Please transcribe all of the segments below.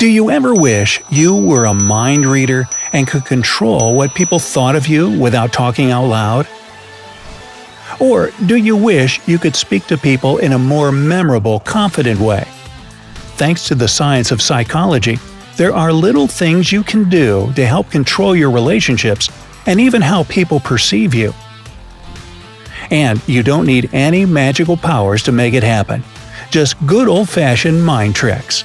Do you ever wish you were a mind reader and could control what people thought of you without talking out loud? Or do you wish you could speak to people in a more memorable, confident way? Thanks to the science of psychology, there are little things you can do to help control your relationships and even how people perceive you. And you don't need any magical powers to make it happen. Just good old-fashioned mind tricks.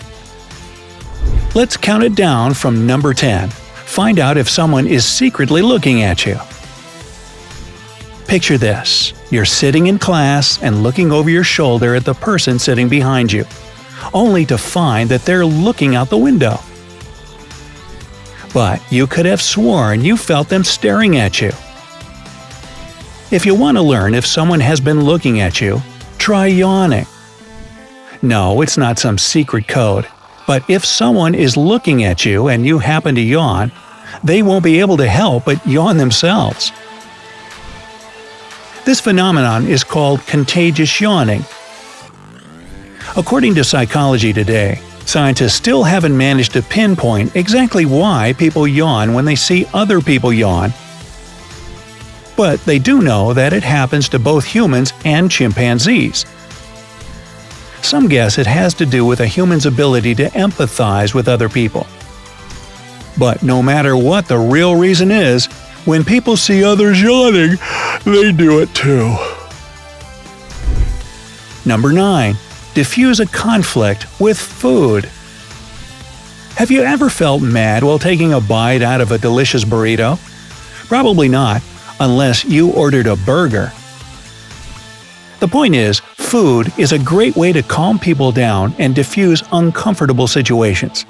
Let's count it down from number 10. Find out if someone is secretly looking at you. Picture this. You're sitting in class and looking over your shoulder at the person sitting behind you, only to find that they're looking out the window. But you could have sworn you felt them staring at you. If you want to learn if someone has been looking at you, try yawning. No, it's not some secret code, but if someone is looking at you and you happen to yawn, they won't be able to help but yawn themselves. This phenomenon is called contagious yawning. According to Psychology Today, scientists still haven't managed to pinpoint exactly why people yawn when they see other people yawn. But they do know that it happens to both humans and chimpanzees. Some guess it has to do with a human's ability to empathize with other people. But no matter what the real reason is, when people see others yawning, they do it too. Number 9. Diffuse a conflict with food. Have you ever felt mad while taking a bite out of a delicious burrito? Probably not, unless you ordered a burger. The point is, food is a great way to calm people down and diffuse uncomfortable situations.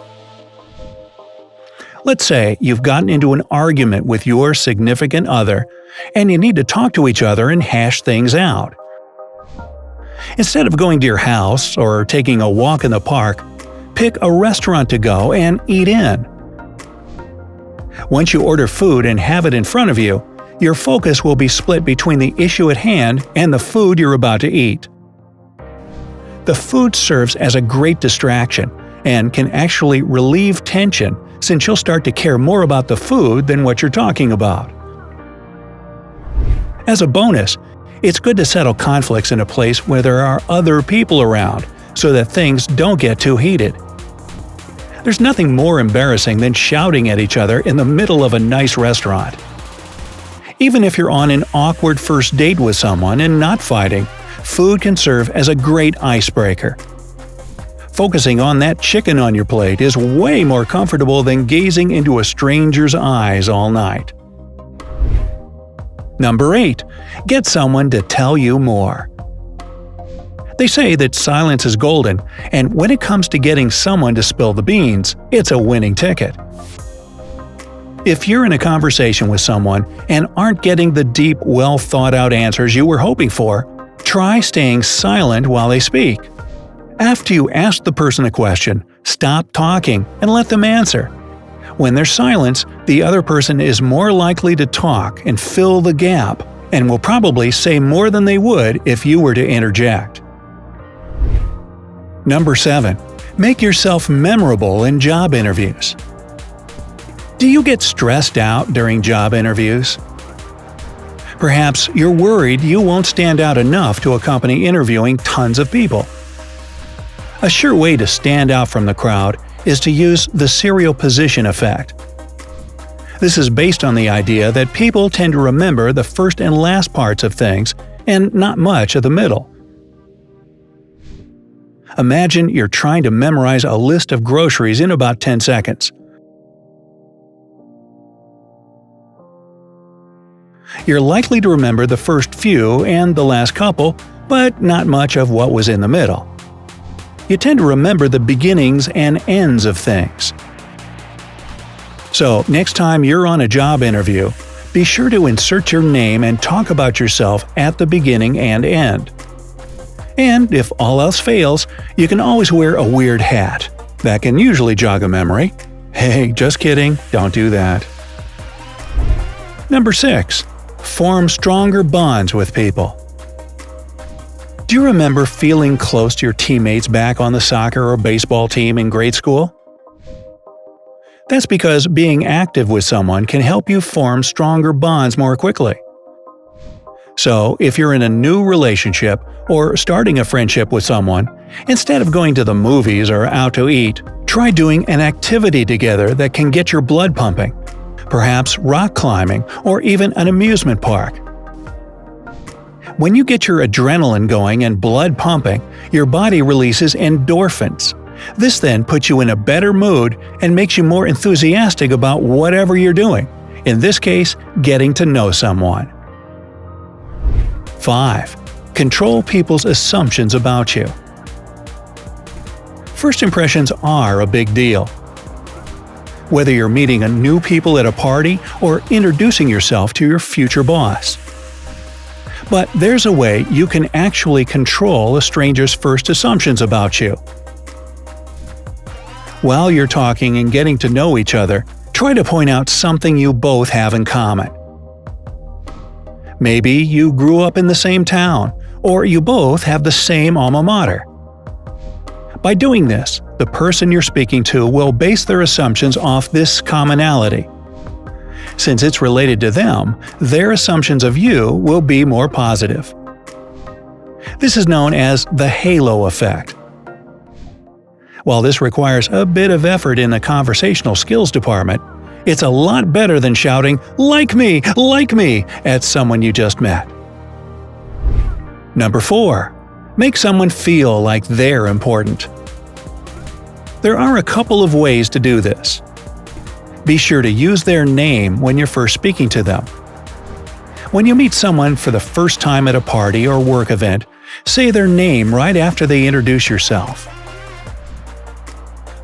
Let's say you've gotten into an argument with your significant other, and you need to talk to each other and hash things out. Instead of going to your house or taking a walk in the park, pick a restaurant to go and eat in. Once you order food and have it in front of you, your focus will be split between the issue at hand and the food you're about to eat. The food serves as a great distraction and can actually relieve tension since you'll start to care more about the food than what you're talking about. As a bonus, it's good to settle conflicts in a place where there are other people around so that things don't get too heated. There's nothing more embarrassing than shouting at each other in the middle of a nice restaurant. Even if you're on an awkward first date with someone and not fighting, food can serve as a great icebreaker. Focusing on that chicken on your plate is way more comfortable than gazing into a stranger's eyes all night. Number 8. Get someone to tell you more. They say that silence is golden, and when it comes to getting someone to spill the beans, it's a winning ticket. If you're in a conversation with someone and aren't getting the deep, well-thought-out answers you were hoping for, try staying silent while they speak. After you ask the person a question, stop talking and let them answer. When there's silence, the other person is more likely to talk and fill the gap, and will probably say more than they would if you were to interject. Number 7. Make yourself memorable in job interviews. Do you get stressed out during job interviews? Perhaps you're worried you won't stand out enough to accompany interviewing tons of people. A sure way to stand out from the crowd is to use the serial position effect. This is based on the idea that people tend to remember the first and last parts of things, and not much of the middle. Imagine you're trying to memorize a list of groceries in about 10 seconds. You're likely to remember the first few and the last couple, but not much of what was in the middle. You tend to remember the beginnings and ends of things. So, next time you're on a job interview, be sure to insert your name and talk about yourself at the beginning and end. And if all else fails, you can always wear a weird hat. That can usually jog a memory. Hey, just kidding, don't do that. Number 6. Form stronger bonds with people. Do you remember feeling close to your teammates back on the soccer or baseball team in grade school? That's because being active with someone can help you form stronger bonds more quickly. So, if you're in a new relationship or starting a friendship with someone, instead of going to the movies or out to eat, try doing an activity together that can get your blood pumping. Perhaps rock climbing or even an amusement park. When you get your adrenaline going and blood pumping, your body releases endorphins. This then puts you in a better mood and makes you more enthusiastic about whatever you're doing, in this case, getting to know someone. 5. Control people's assumptions about you. First impressions are a big deal. Whether you're meeting new people at a party or introducing yourself to your future boss. But there's a way you can actually control a stranger's first assumptions about you. While you're talking and getting to know each other, try to point out something you both have in common. Maybe you grew up in the same town, or you both have the same alma mater. By doing this, the person you're speaking to will base their assumptions off this commonality. Since it's related to them, their assumptions of you will be more positive. This is known as the halo effect. While this requires a bit of effort in the conversational skills department, it's a lot better than shouting, like me, at someone you just met. Number 4. Make someone feel like they're important. There are a couple of ways to do this. Be sure to use their name when you're first speaking to them. When you meet someone for the first time at a party or work event, say their name right after they introduce yourself.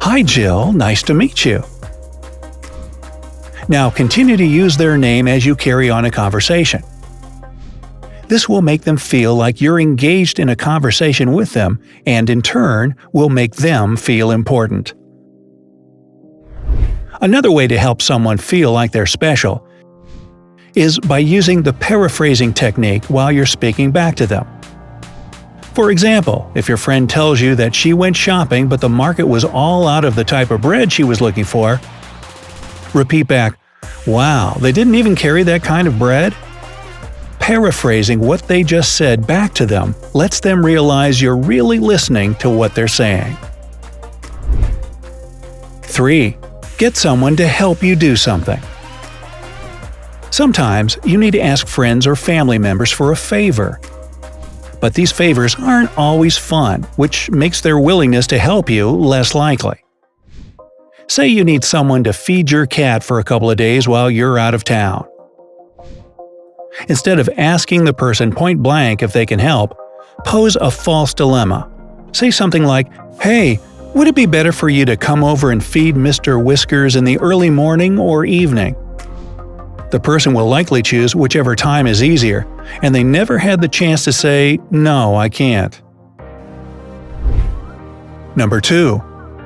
Hi Jill, nice to meet you. Now continue to use their name as you carry on a conversation. This will make them feel like you're engaged in a conversation with them and in turn will make them feel important. Another way to help someone feel like they're special is by using the paraphrasing technique while you're speaking back to them. For example, if your friend tells you that she went shopping but the market was all out of the type of bread she was looking for, repeat back, "Wow, they didn't even carry that kind of bread?" Paraphrasing what they just said back to them lets them realize you're really listening to what they're saying. 3. Get someone to help you do something. Sometimes you need to ask friends or family members for a favor. But these favors aren't always fun, which makes their willingness to help you less likely. Say you need someone to feed your cat for a couple of days while you're out of town. Instead of asking the person point blank if they can help, pose a false dilemma. Say something like, "Hey, would it be better for you to come over and feed Mr. Whiskers in the early morning or evening?" The person will likely choose whichever time is easier, and they never had the chance to say, "No, I can't." Number 2.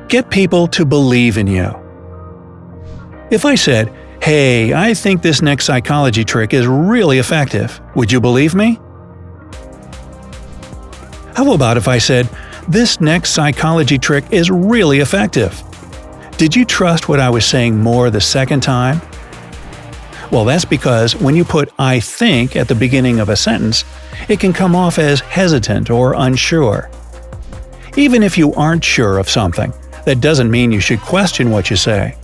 Get people to believe in you. If I said, "Hey, I think this next psychology trick is really effective. Would you believe me?" How about if I said, "This next psychology trick is really effective. Did you trust what I was saying more the second time?" Well, that's because when you put "I think" at the beginning of a sentence, it can come off as hesitant or unsure. Even if you aren't sure of something, that doesn't mean you should question what you say.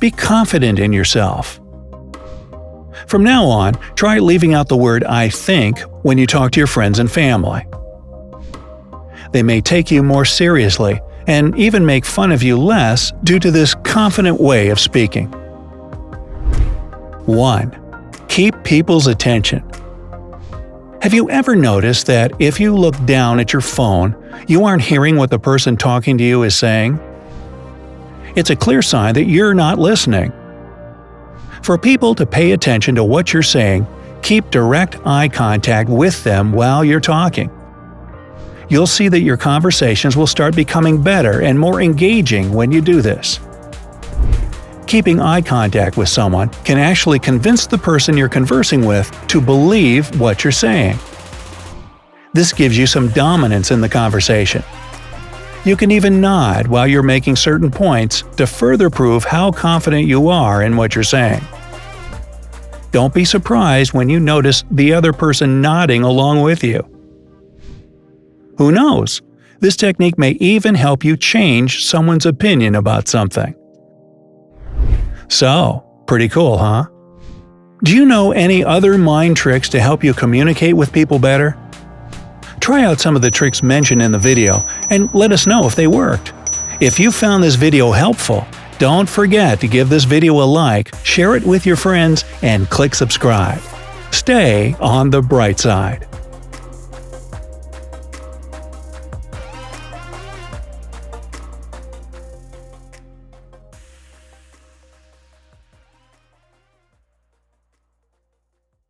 Be confident in yourself. From now on, try leaving out the word "I think" when you talk to your friends and family. They may take you more seriously and even make fun of you less due to this confident way of speaking. 1. Keep people's attention. Have you ever noticed that if you look down at your phone, you aren't hearing what the person talking to you is saying? It's a clear sign that you're not listening. For people to pay attention to what you're saying, keep direct eye contact with them while you're talking. You'll see that your conversations will start becoming better and more engaging when you do this. Keeping eye contact with someone can actually convince the person you're conversing with to believe what you're saying. This gives you some dominance in the conversation. You can even nod while you're making certain points to further prove how confident you are in what you're saying. Don't be surprised when you notice the other person nodding along with you. Who knows? This technique may even help you change someone's opinion about something. So, pretty cool, huh? Do you know any other mind tricks to help you communicate with people better? Try out some of the tricks mentioned in the video and let us know if they worked. If you found this video helpful, don't forget to give this video a like, share it with your friends, and click subscribe. Stay on the bright side.